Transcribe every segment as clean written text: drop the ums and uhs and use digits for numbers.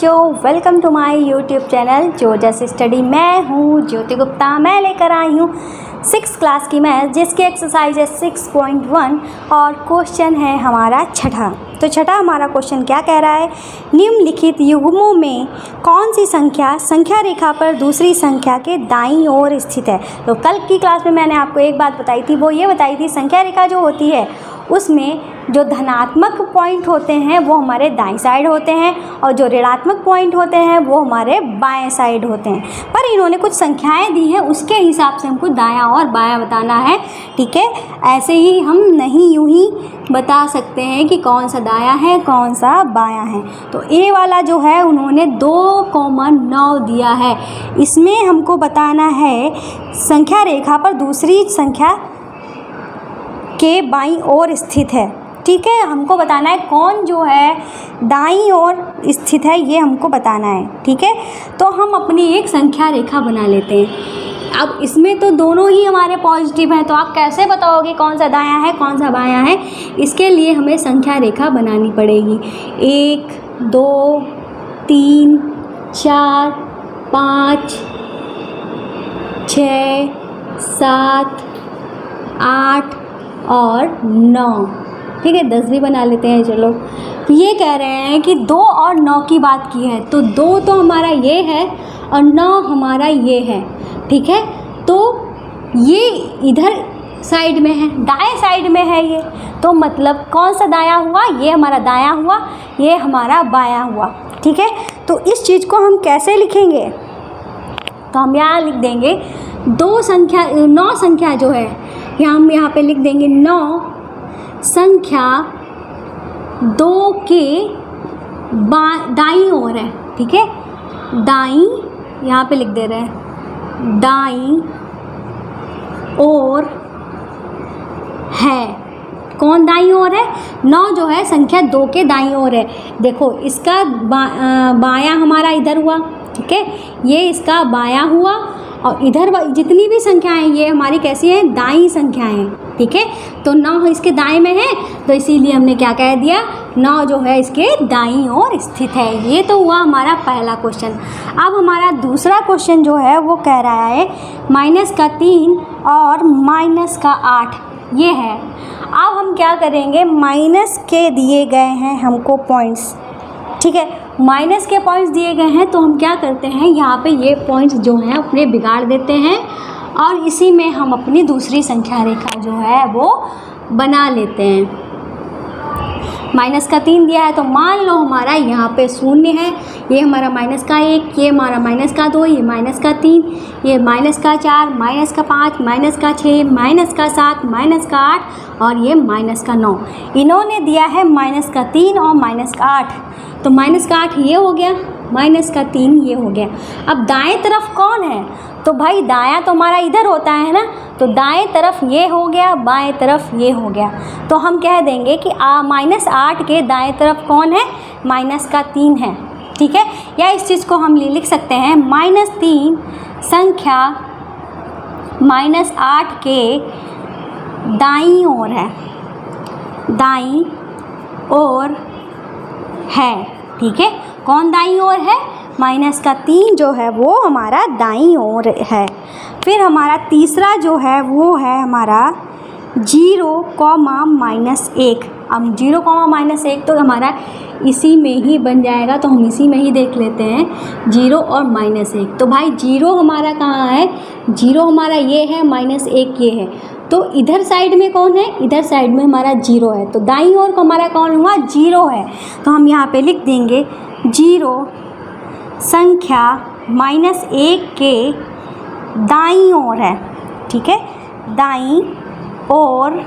बच्चों, welcome to my YouTube channel जोजस स्टडी। मैं हूँ ज्योति गुप्ता। मैं लेकर आई हूँ 6th क्लास की मैथ, जिसकी एक्सरसाइज है 6.1 और क्वेश्चन है हमारा छठा। तो छठा हमारा क्वेश्चन क्या कह रहा है, निम्नलिखित युग्मों में कौन सी संख्या संख्या रेखा पर दूसरी संख्या के दाईं ओर स्थित है। तो कल की क्लास में मैंने आपको एक बात बताई थी, वो ये बताई थी संख्या रेखा जो होती है उसमें जो धनात्मक पॉइंट होते हैं वो हमारे दाईं साइड होते हैं और जो ऋणात्मक पॉइंट होते हैं वो हमारे बाएं साइड होते हैं। पर इन्होंने कुछ संख्याएं दी हैं, उसके हिसाब से हमको दायां और बायां बताना है। ठीक है, ऐसे ही हम नहीं यूं ही बता सकते हैं कि कौन सा दायां है कौन सा बायां है। तो ए वाला जो है उन्होंने 2,9 दिया है। इसमें हमको बताना है संख्या रेखा पर दूसरी संख्या के बाईं ओर स्थित है। ठीक है, हमको बताना है कौन जो है दाईं ओर स्थित है, ये हमको बताना है। ठीक है, तो हम अपनी एक संख्या रेखा बना लेते हैं। अब इसमें तो दोनों ही हमारे पॉजिटिव हैं, तो आप कैसे बताओगे कौन सा दायां है कौन सा बायां है। इसके लिए हमें संख्या रेखा बनानी पड़ेगी। 1 2 3 4 5 6 7 8 और 9। ठीक है, 10 भी बना लेते हैं। चलो, ये कह रहे हैं कि 2 और 9 की बात की है, तो 2 तो हमारा ये है और 9 हमारा ये है। ठीक है, तो ये इधर साइड में है, दाएं साइड में है ये, तो मतलब कौन सा दायां हुआ, ये हमारा दायां हुआ, ये हमारा बायां हुआ। ठीक है, तो इस चीज़ को हम कैसे लिखेंगे, तो हम यहाँ लिख देंगे 9 संख्या जो है हम यहाँ पे लिख देंगे 9 संख्या 2 के दाईं ओर है। ठीक है, दाईं यहाँ पे लिख दे रहे हैं, दाईं ओर है। कौन दाईं ओर है, 9 जो है संख्या 2 के दाईं ओर है। देखो, इसका बायां हमारा इधर हुआ। ठीक है, ये इसका बायां हुआ और इधर जितनी भी संख्याएं ये हमारी कैसी हैं, दाईं संख्याएं हैं। ठीक है, तो 9 इसके दाएं में है, तो इसीलिए हमने क्या कह दिया, 9 जो है इसके दाईं ओर स्थित है। ये तो हुआ हमारा पहला क्वेश्चन। अब हमारा दूसरा क्वेश्चन जो है वो कह रहा है -3 और -8 ये है। अब हम क्या करेंगे, माइनस के दिए गए हैं हमको पॉइंट्स। ठीक है, माइनस के पॉइंट्स दिए गए हैं, तो हम क्या करते हैं, यहाँ पे ये पॉइंट्स जो हैं अपने बिगाड़ देते हैं और इसी में हम अपनी दूसरी संख्या रेखा जो है वो बना लेते हैं। -3 दिया है, तो मान लो हमारा यहाँ पे 0 है, ये हमारा -1, ये हमारा -2, ये -3, ये -4, -5, -6, -7, -8 और ये -9। इन्होंने दिया है -3 और -8, तो -8 ये हो गया, -3 ये हो गया। अब दाएं तरफ कौन है, तो भाई दायां तो हमारा इधर होता है ना, तो दाएं तरफ ये हो गया, बाएं तरफ ये हो गया। तो हम कह देंगे कि -8 के दाएं तरफ कौन है, -3 है। ठीक है, या इस चीज़ को हम लिख सकते हैं, -3 संख्या -8 के दाईं ओर है, दाईं ओर है। ठीक है, कौन दाईं ओर है, -3 जो है वो हमारा दाईं ओर है। फिर हमारा तीसरा जो है वो है हमारा 0, -1। अब 0, -1 तो हमारा इसी में ही बन जाएगा, तो हम इसी में ही देख लेते हैं, 0 और -1। तो भाई 0 हमारा कहाँ है, 0 हमारा ये है, -1 ये है, तो इधर साइड में कौन है, इधर साइड में हमारा 0 है, तो दाईं ओर को हमारा कौन हुआ, 0 है। तो हम यहाँ पे लिख देंगे 0 संख्या -1 के दाईं ओर है। ठीक है, दाईं ओर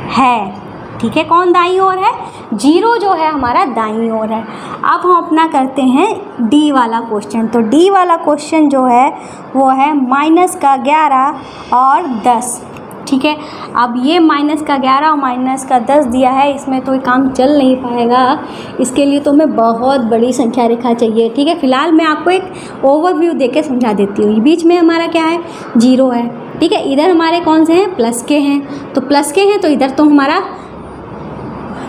है। ठीक है, कौन दाईं ओर है, 0 जो है हमारा दाईं ओर है। अब हम अपना करते हैं डी वाला क्वेश्चन। तो डी वाला क्वेश्चन जो है वो है -11 और 10। ठीक है, अब ये -11 और -10 दिया है, इसमें तो काम चल नहीं पाएगा, इसके लिए तो हमें बहुत बड़ी संख्या रेखा चाहिए। ठीक है, फिलहाल मैं आपको एक ओवरव्यू देके समझा देती हूँ। बीच में हमारा क्या है, 0 है। ठीक है, इधर हमारे कौन से हैं, प्लस के हैं, तो प्लस के हैं तो इधर तो हमारा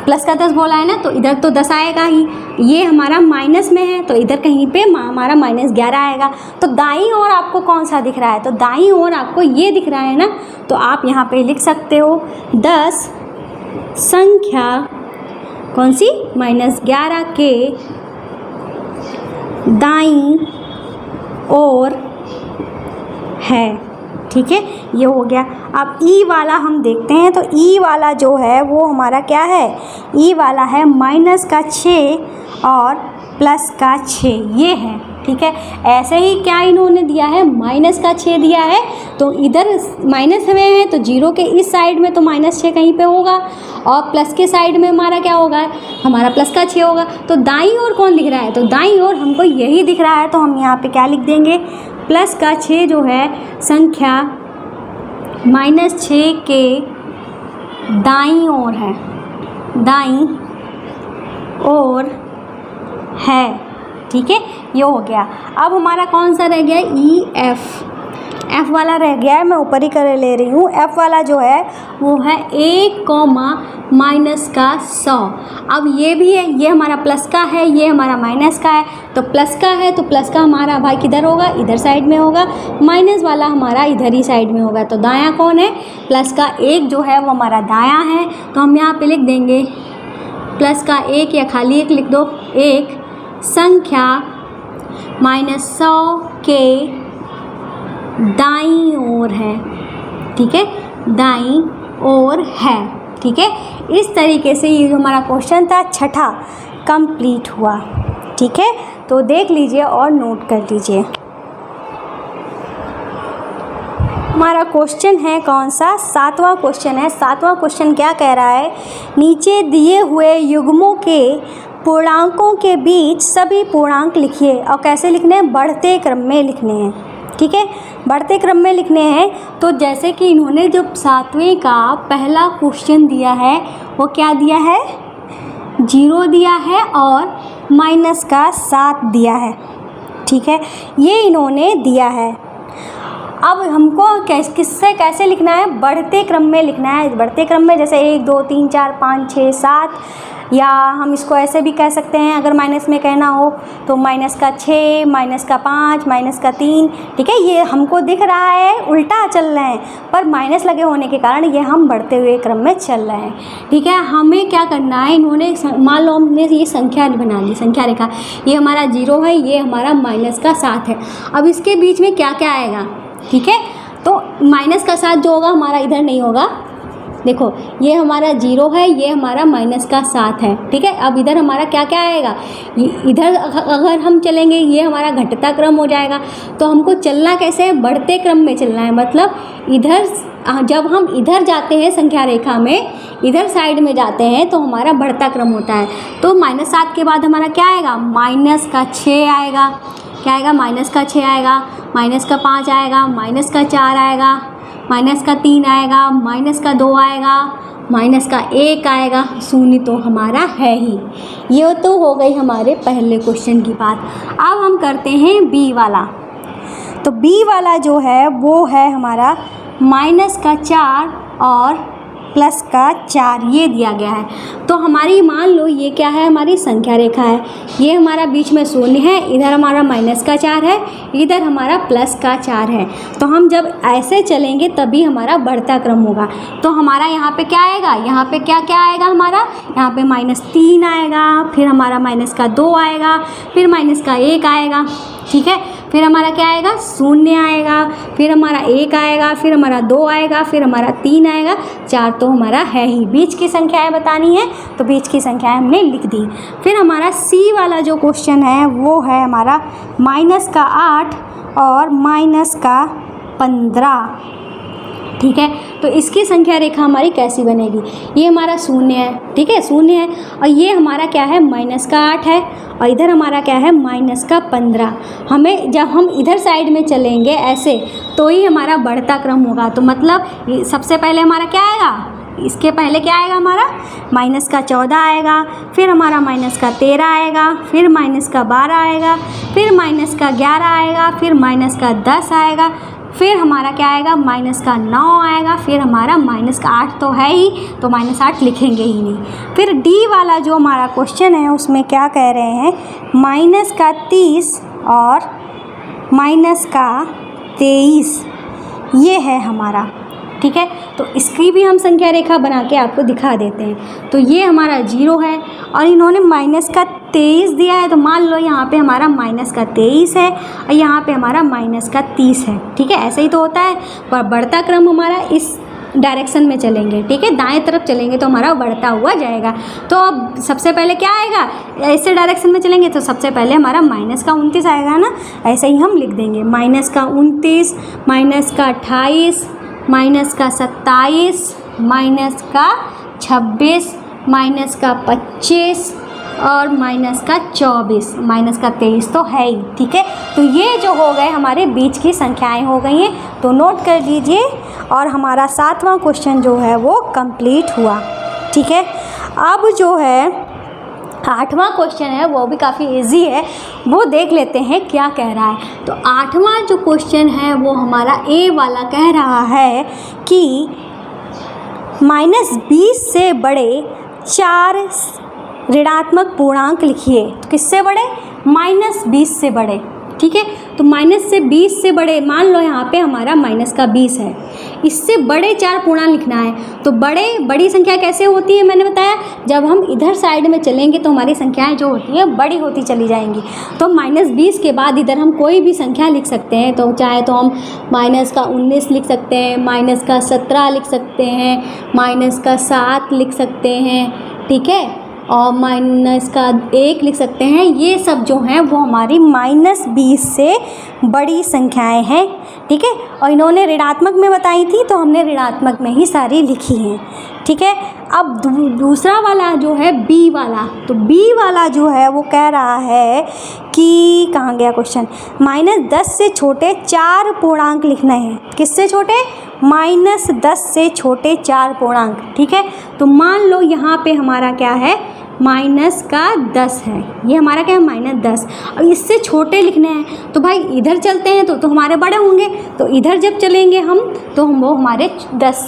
प्लस का 10 बोला है ना, तो इधर तो 10 आएगा ही। ये हमारा माइनस में है तो इधर कहीं पे हमारा -11 आएगा। तो दाईं ओर आपको कौन सा दिख रहा है? तो दाईं ओर आपको ये दिख रहा है ना, तो आप यहाँ पे लिख सकते हो 10 संख्या कौन सी? -11 के दाईं ओर है। ठीक है, ये हो गया। अब ई वाला हम देखते हैं, तो ई वाला जो है वो हमारा क्या है? ई वाला है -6 और +6, ये है। ठीक है, ऐसे ही क्या इन्होंने दिया है? -6 दिया है, तो इधर माइनस में है तो जीरो के इस साइड में तो -6 कहीं पे होगा, और प्लस के साइड में हमारा क्या होगा? हमारा +6 होगा। तो दाईं ओर कौन दिख रहा है? तो दाईं ओर हमको यही दिख रहा है, तो हम यहाँ पे क्या लिख देंगे? +6 जो है संख्या -6 के दाईं ओर है, दाईं ओर है। ठीक है, ये हो गया। अब हमारा कौन सा रह गया? एफ वाला रह गया है, मैं ऊपर ही कर ले रही हूँ। एफ वाला जो है वो है 1, -100। अब ये भी है, ये हमारा प्लस का है, ये हमारा माइनस का है। तो प्लस का है तो प्लस का हमारा भाई किधर होगा? इधर साइड में होगा। माइनस वाला हमारा इधर ही साइड में होगा। तो दायां कौन है? प्लस का 1 जो है वो हमारा दायां है। तो हम यहाँ पे लिख देंगे प्लस का 1 या खाली 1 लिख दो। 1 संख्या -100 के दाईं ओर है। ठीक है, दाईं ओर है। ठीक है, इस तरीके से ये जो हमारा क्वेश्चन था छठा कंप्लीट हुआ। ठीक है, तो देख लीजिए और नोट कर लीजिए। हमारा क्वेश्चन है कौन सा? 7वां क्वेश्चन है। 7वां क्वेश्चन क्या कह रहा है? नीचे दिए हुए युग्मों के पूर्णांकों के बीच सभी पूर्णांक लिखिए। और कैसे लिखने हैं? बढ़ते क्रम में लिखने हैं। ठीक है, बढ़ते क्रम में लिखने हैं। तो जैसे कि इन्होंने जो 7वें का पहला क्वेश्चन दिया है वो क्या दिया है? 0 दिया है और -7 दिया है। ठीक है, ये इन्होंने दिया है। अब हमको किससे कैसे लिखना है? बढ़ते क्रम में लिखना है। बढ़ते क्रम में जैसे 1 2 3 4 5 6 7, या हम इसको ऐसे भी कह सकते हैं अगर माइनस में कहना हो तो -6, -5, -3। ठीक है, ये हमको दिख रहा है उल्टा चल रहे हैं, पर माइनस लगे होने के कारण ये हम बढ़ते हुए क्रम में चल रहे हैं। ठीक है, हमें क्या करना है? इन्होंने मान लो हमने ये संख्या बना ली, संख्या रेखा। ये हमारा 0 है, ये हमारा -7 है। अब इसके बीच में क्या क्या आएगा? ठीक है, तो -7 जो होगा हमारा इधर नहीं होगा। देखो, ये हमारा 0 है, ये हमारा -7 है। ठीक है, अब इधर हमारा क्या क्या आएगा? इधर अगर हम चलेंगे ये हमारा घटता क्रम हो जाएगा। तो हमको चलना कैसे है? बढ़ते क्रम में चलना है। मतलब इधर जब हम इधर जाते हैं संख्या रेखा में, इधर साइड में जाते हैं तो हमारा बढ़ता क्रम होता है। तो -7 के बाद हमारा क्या आएगा? -6 आएगा। क्या आएगा? -6 आएगा, -5 आएगा, -4 आएगा, -3 आएगा, -2 आएगा, -1 आएगा, 0 तो हमारा है ही। ये तो हो गई हमारे पहले क्वेश्चन की बात। अब हम करते हैं बी वाला। तो बी वाला जो है वो है हमारा -4 और +4, ये दिया गया है। तो हमारी मान लो ये क्या है? हमारी संख्या रेखा है। ये हमारा बीच में 0 है, इधर हमारा -4 है, इधर हमारा +4 है। तो हम जब ऐसे चलेंगे तभी हमारा बढ़ता क्रम होगा। तो हमारा यहाँ पे क्या आएगा? यहाँ पे क्या क्या आएगा हमारा? यहाँ पे -3 आएगा, फिर हमारा -2 आएगा, फिर -1 आएगा। ठीक है, फिर हमारा क्या आएगा? 0 आएगा, फिर हमारा 1 आएगा, फिर हमारा 2 आएगा, फिर हमारा 3 आएगा, 4 तो हमारा है ही। बीच की संख्याएं बतानी है तो बीच की संख्याएं हमने लिख दी। फिर हमारा सी वाला जो क्वेश्चन है वो है हमारा -8 और -15। ठीक है, तो इसकी संख्या रेखा हमारी कैसी बनेगी? ये हमारा 0 है। ठीक है, 0 है, और ये हमारा क्या है? -8 है, और इधर हमारा क्या है? -15। हमें जब हम इधर साइड में चलेंगे ऐसे तो ही हमारा बढ़ता क्रम होगा। तो मतलब सबसे पहले हमारा क्या आएगा? इसके पहले क्या आएगा हमारा? -14 आएगा, फिर हमारा -13 आएगा, फिर -12 आएगा, फिर -11 आएगा, फिर -10 आएगा, फिर हमारा क्या आएगा, माइनस का 9 आएगा, फिर हमारा माइनस का 8 तो है ही, तो -8 लिखेंगे ही नहीं। फिर डी वाला जो हमारा क्वेश्चन है उसमें क्या कह रहे हैं, माइनस का 30 और माइनस का 23 ये है हमारा, ठीक है। तो इसकी भी हम संख्या रेखा बना के आपको दिखा देते हैं। तो ये हमारा 0 है और इन्होंने माइनस का 23 दिया है, तो मान लो यहाँ पे हमारा माइनस का 23 है और यहाँ पे हमारा माइनस का 30 है, ठीक है। ऐसे ही तो होता है, पर बढ़ता क्रम हमारा इस डायरेक्शन में चलेंगे, ठीक है, दाएं तरफ चलेंगे तो हमारा बढ़ता हुआ जाएगा। तो अब सबसे पहले क्या आएगा, ऐसे डायरेक्शन में चलेंगे तो सबसे पहले हमारा माइनस का 29 आएगा ना, ऐसे ही हम लिख देंगे माइनस का 29, माइनस का 28, माइनस का 27, माइनस का 26, माइनस का 25 और माइनस का 24, माइनस का 23 तो है ही, ठीक है। तो ये जो हो गए हमारे बीच की संख्याएं हो गई हैं, तो नोट कर लीजिए। और हमारा 7वां क्वेश्चन जो है वो कंप्लीट हुआ, ठीक है। अब जो है 8वां क्वेश्चन है वो भी काफ़ी इजी है, वो देख लेते हैं क्या कह रहा है। तो 8वां जो क्वेश्चन है वो हमारा ए वाला कह रहा है कि -20 से बड़े 4 ऋणात्मक पूर्णांक लिखिए। तो किससे बड़े, -20 से बड़े, ठीक है। तो माइनस से 20 से बड़े, मान लो यहाँ पे हमारा माइनस का 20 है, इससे बड़े 4 पूर्णांक लिखना है। तो बड़ी संख्या कैसे होती है, मैंने बताया जब हम इधर साइड में चलेंगे तो हमारी संख्याएं जो होती हैं बड़ी होती चली जाएंगी। तो -20 के बाद इधर हम कोई भी संख्या लिख सकते हैं, तो चाहे तो हम माइनस का 19 लिख सकते हैं, माइनस का 17 लिख सकते हैं, माइनस का 7 लिख सकते हैं, ठीक है, और माइनस का 1 लिख सकते हैं। ये सब जो हैं वो हमारी -20 से बड़ी संख्याएं हैं, ठीक है। और इन्होंने ऋणात्मक में बताई थी तो हमने ऋणात्मक में ही सारी लिखी हैं, ठीक है। अब दूसरा वाला जो है बी वाला, तो बी वाला जो है वो कह रहा है कि कहाँ गया क्वेश्चन, -10 से छोटे 4 पूर्णांक लिखने हैं। किससे छोटे, -10 से छोटे 4 पूर्णांक, ठीक है। तो मान लो यहाँ पे हमारा क्या है, माइनस का 10 है, ये हमारा क्या है -10, और इससे छोटे लिखने हैं। तो भाई इधर चलते हैं तो हमारे बड़े होंगे, तो इधर जब चलेंगे हम तो वो हमारे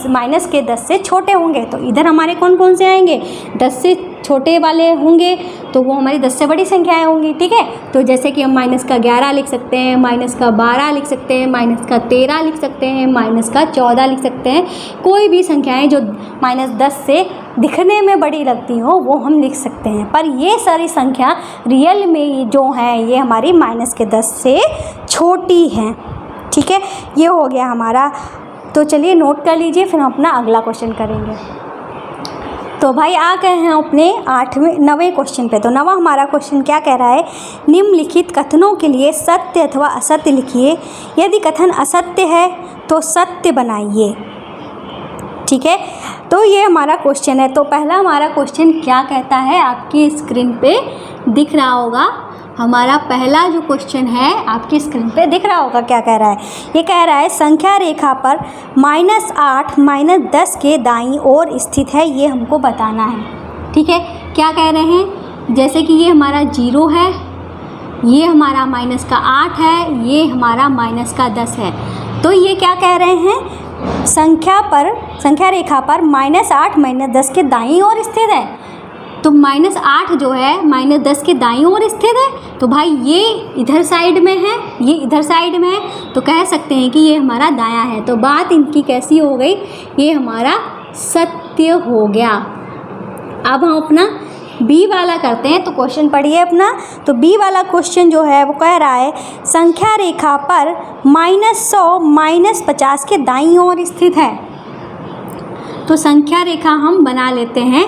माइनस के 10 से छोटे होंगे। तो इधर हमारे कौन कौन से आएंगे, 10 से छोटे वाले होंगे, तो वो हमारी 10 से बड़ी संख्याएं होंगी, ठीक है। तो जैसे कि हम माइनस का 11 लिख सकते हैं, माइनस का 12 लिख सकते हैं, माइनस का 13 लिख सकते हैं, माइनस का 14 लिख सकते हैं। कोई भी संख्याएं जो -10 से दिखने में बड़ी लगती हो वो हम लिख सकते हैं, पर ये सारी संख्या रियल में जो हैं ये हमारी -10 से छोटी हैं, ठीक है। ये हो गया हमारा। तो चलिए नोट कर लीजिए, फिर हम अपना अगला क्वेश्चन करेंगे। तो भाई आ गए हैं अपने 9वें क्वेश्चन पे। तो 9वां हमारा क्वेश्चन क्या कह रहा है, निम्नलिखित कथनों के लिए सत्य अथवा असत्य लिखिए। यदि कथन असत्य है तो सत्य बनाइए, ठीक है। तो ये हमारा क्वेश्चन है। तो पहला हमारा क्वेश्चन क्या कहता है, आपकी स्क्रीन पे दिख रहा होगा। हमारा पहला जो क्वेश्चन है आपकी स्क्रीन पे दिख रहा होगा, क्या कह रहा है, ये कह रहा है संख्या रेखा पर -8 -10 के दाईं ओर स्थित है, ये हमको बताना है, ठीक है। क्या कह रहे हैं, जैसे कि ये हमारा 0 है, ये हमारा -8 है, ये हमारा -10 है। तो ये क्या कह रहे हैं, संख्या रेखा पर -8 -10 के दाईं ओर स्थित है। तो -8 जो है -10 के दाईं ओर स्थित है। तो भाई ये इधर साइड में है, ये इधर साइड में है, तो कह सकते हैं कि ये हमारा दायां है। तो बात इनकी कैसी हो गई, ये हमारा सत्य हो गया। अब हम अपना बी वाला करते हैं। तो क्वेश्चन पढ़िए अपना। तो बी वाला क्वेश्चन जो है वो कह रहा है संख्या रेखा पर -100 -50 के दाईं ओर स्थित है। तो संख्या रेखा हम बना लेते हैं।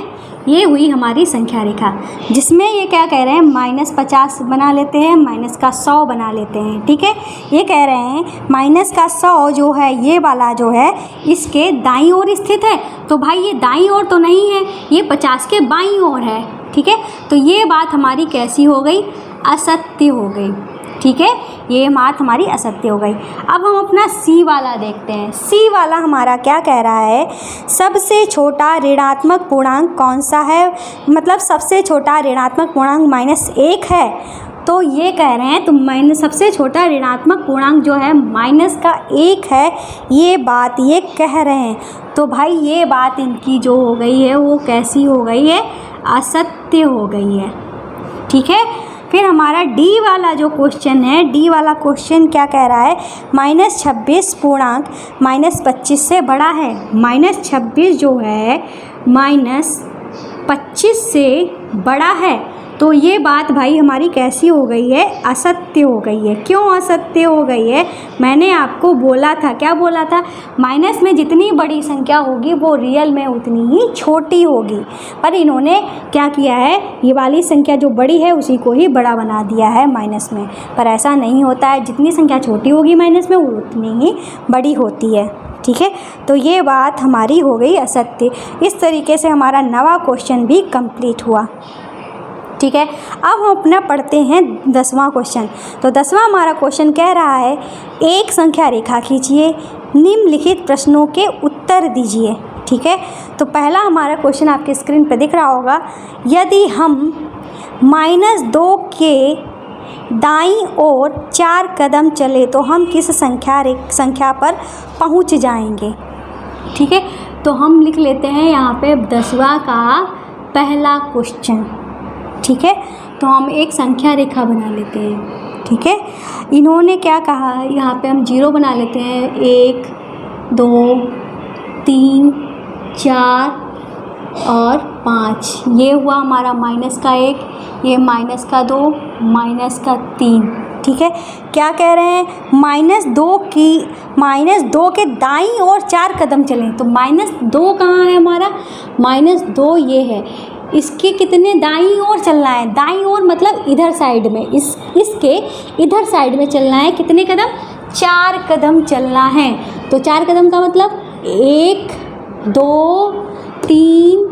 ये हुई हमारी संख्या रेखा, जिसमें ये क्या कह रहे हैं, -50 बना लेते हैं, -100 बना लेते हैं, ठीक है। ये कह रहे हैं -100 जो है ये वाला जो है इसके दाईं ओर स्थित है। तो भाई ये दाईं ओर तो नहीं है, ये 50 के बाईं ओर है, ठीक है। तो ये बात हमारी कैसी हो गई, असत्य हो गई, ठीक है। ये बात हमारी असत्य हो गई। अब हम अपना सी वाला देखते हैं। सी वाला हमारा क्या कह रहा है, सबसे छोटा ऋणात्मक पूर्णांक कौन सा है, मतलब सबसे छोटा ऋणात्मक पूर्णांक -1 है तो ये कह रहे हैं तो माइनस सबसे छोटा ऋणात्मक पूर्णांक जो है माइनस का 1 है, ये बात ये कह रहे हैं। तो भाई ये बात इनकी जो हो गई है वो कैसी हो गई है, असत्य हो गई है। ठीक है, फिर हमारा डी वाला जो क्वेश्चन है, डी वाला क्वेश्चन क्या कह रहा है, -26 पूर्णांक -25 से बड़ा है। -26 जो है -25 से बड़ा है, तो ये बात भाई हमारी कैसी हो गई है, असत्य हो गई है। क्यों असत्य हो गई है, मैंने आपको बोला था, क्या बोला था, माइनस में जितनी बड़ी संख्या होगी वो रियल में उतनी ही छोटी होगी। पर इन्होंने क्या किया है, ये वाली संख्या जो बड़ी है उसी को ही बड़ा बना दिया है माइनस में। पर ऐसा नहीं होता है, जितनी संख्या छोटी होगी माइनस में वो उतनी ही बड़ी होती है। ठीक है, तो ये बात हमारी हो गई असत्य। इस तरीके से हमारा नवा क्वेश्चन भी कंप्लीट हुआ। ठीक है, अब हम अपना पढ़ते हैं 10वां क्वेश्चन। तो 10वां हमारा क्वेश्चन कह रहा है, एक संख्या रेखा खींचिए, निम्नलिखित प्रश्नों के उत्तर दीजिए। ठीक है, तो पहला हमारा क्वेश्चन आपके स्क्रीन पर दिख रहा होगा, यदि हम -2 के दाईं ओर 4 कदम चले तो हम किस संख्या पर पहुंच जाएंगे। ठीक है, तो हम लिख लेते हैं यहाँ पे 10वां का पहला क्वेश्चन। ठीक है, तो हम एक संख्या रेखा बना लेते हैं। ठीक है, इन्होंने क्या कहा, यहाँ पे हम 0 बना लेते हैं, 1 2 3 4 और 5। ये हुआ हमारा -1, ये -2, -3। ठीक है, क्या कह रहे हैं, -2 के दाईं ओर 4 कदम चलें। तो -2 कहाँ है हमारा, -2 ये है, इसके कितने दाईं ओर चलना है, दाईं ओर मतलब इधर साइड में, इसके इधर साइड में चलना है। कितने कदम, 4 कदम चलना है। तो 4 कदम का मतलब 1 2 3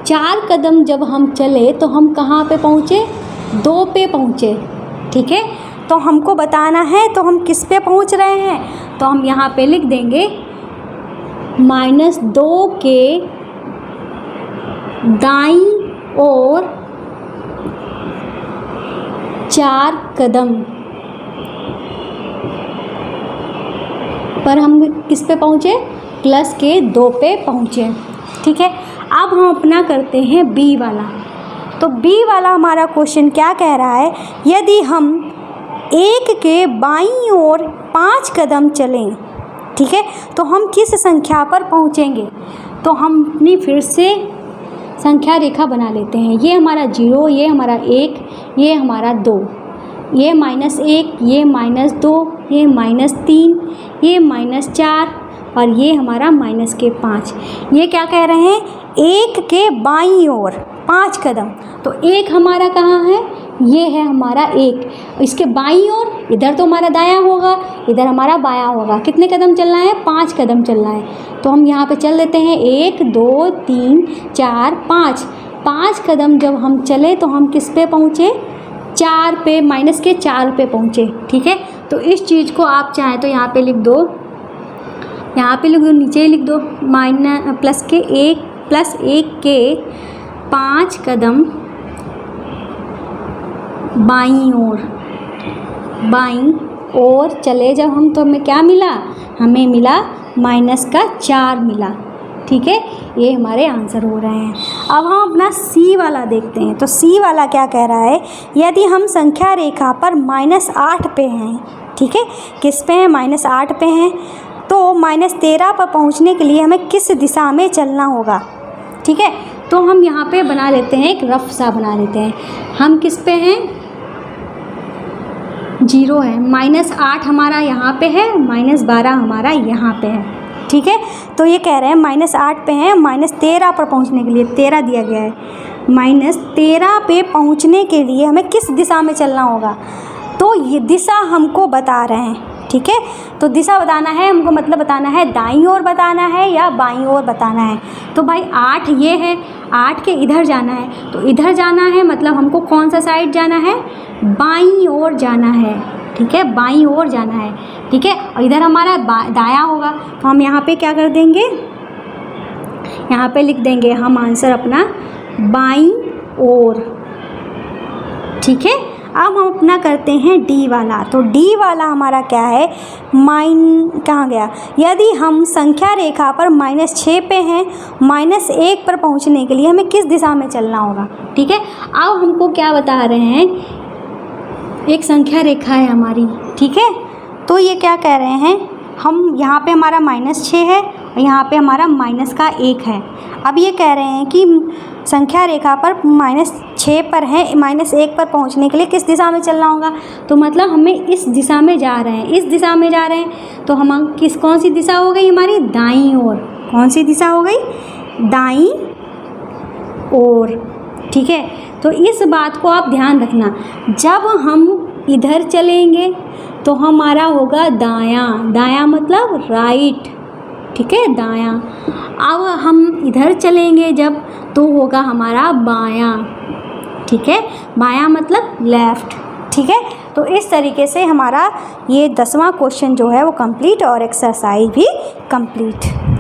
4 कदम जब हम चले तो हम कहाँ पे पहुँचे, 2 पे पहुँचे। ठीक है, तो हमको बताना है तो हम किस पे पहुँच रहे हैं, तो हम यहाँ पे लिख देंगे -2 के दाईं ओर 4 कदम पर हम किस पे पहुँचे, +2 पे पहुँचे। ठीक है, अब हम अपना करते हैं बी वाला। तो बी वाला हमारा क्वेश्चन क्या कह रहा है, यदि हम 1 के बाईं ओर 5 कदम चलें, ठीक है, तो हम किस संख्या पर पहुँचेंगे। तो हम अपनी फिर से संख्या रेखा बना लेते हैं। ये हमारा 0, ये हमारा 1, ये हमारा 2, ये -1, ये -2, ये -3, ये -4 और ये हमारा -5। ये क्या कह रहे हैं, 1 के बाईं ओर 5 कदम। तो 1 हमारा कहाँ है, ये है हमारा 1, इसके बाईं ओर, इधर तो हमारा दायां होगा, इधर हमारा बायां होगा। कितने कदम चलना है, 5 कदम चलना है। तो हम यहाँ पे चल देते हैं 1 2 3 4 5 कदम जब हम चले तो हम किस पे पहुँचे, 4 पे, -4 पे पहुँचे। ठीक है, तो इस चीज़ को आप चाहें तो यहाँ पे लिख दो, यहाँ पे लिख दो, नीचे लिख दो, +1 के 5 कदम बाईं ओर चले जब हम, तो हमें क्या मिला, हमें मिला -4 मिला। ठीक है, ये हमारे आंसर हो रहे हैं। अब हम अपना सी वाला देखते हैं। तो सी वाला क्या कह रहा है, यदि हम संख्या रेखा पर -8 पे हैं, ठीक है, किस पे हैं, -8 पे हैं, तो -13 पर पहुंचने के लिए हमें किस दिशा में चलना होगा। ठीक है, तो हम यहाँ पे बना लेते हैं, एक रफ सा बना लेते हैं। हम किस पे हैं, 0 है, -8 हमारा यहाँ पे है, -12 हमारा यहाँ पे है। ठीक है, तो ये कह रहे हैं -8 पे हैं, -13 पर पहुँचने के लिए 13 दिया गया है, -13 पे पहुँचने के लिए हमें किस दिशा में चलना होगा। तो ये दिशा हमको बता रहे हैं। ठीक है, तो दिशा बताना है हमको, मतलब बताना है दाईं ओर बताना है या बाईं ओर बताना है। तो भाई 8 ये है, 8 के इधर जाना है, तो इधर जाना है मतलब हमको कौन सा साइड जाना है, बाईं ओर जाना है। ठीक है, बाईं ओर जाना है। ठीक है, और इधर हमारा दायां होगा, तो हम यहाँ पे क्या कर देंगे, यहाँ पे लिख देंगे हम आंसर अपना बाईं ओर। ठीक है, अब हम अपना करते हैं डी वाला। तो डी वाला हमारा क्या है, कहाँ गया, यदि हम संख्या रेखा पर -6 पे हैं, -1 पर पहुंचने के लिए हमें किस दिशा में चलना होगा। ठीक है, अब हमको क्या बता रहे हैं, एक संख्या रेखा है हमारी। ठीक है, तो ये क्या कह रहे हैं, हम यहाँ पे हमारा -6 है और यहाँ पे हमारा -1 है। अब ये कह रहे हैं कि संख्या रेखा पर -6 पर है, -1 पर पहुँचने के लिए किस दिशा में चलना होगा। तो मतलब हमें इस दिशा में जा रहे हैं, इस दिशा में जा रहे हैं। तो हम कौन सी दिशा हो गई हमारी, दाईं ओर। कौन सी दिशा हो गई, दाईं ओर। ठीक है, तो इस बात को आप ध्यान रखना, जब हम इधर चलेंगे तो हमारा होगा दायां, दायां मतलब राइट। ठीक है, दायां। अब हम इधर चलेंगे जब, तो होगा हमारा बायां। ठीक है, बायां मतलब लेफ़्ट। ठीक है, तो इस तरीके से हमारा ये 10वां क्वेश्चन जो है वो कंप्लीट और एक्सरसाइज भी कंप्लीट।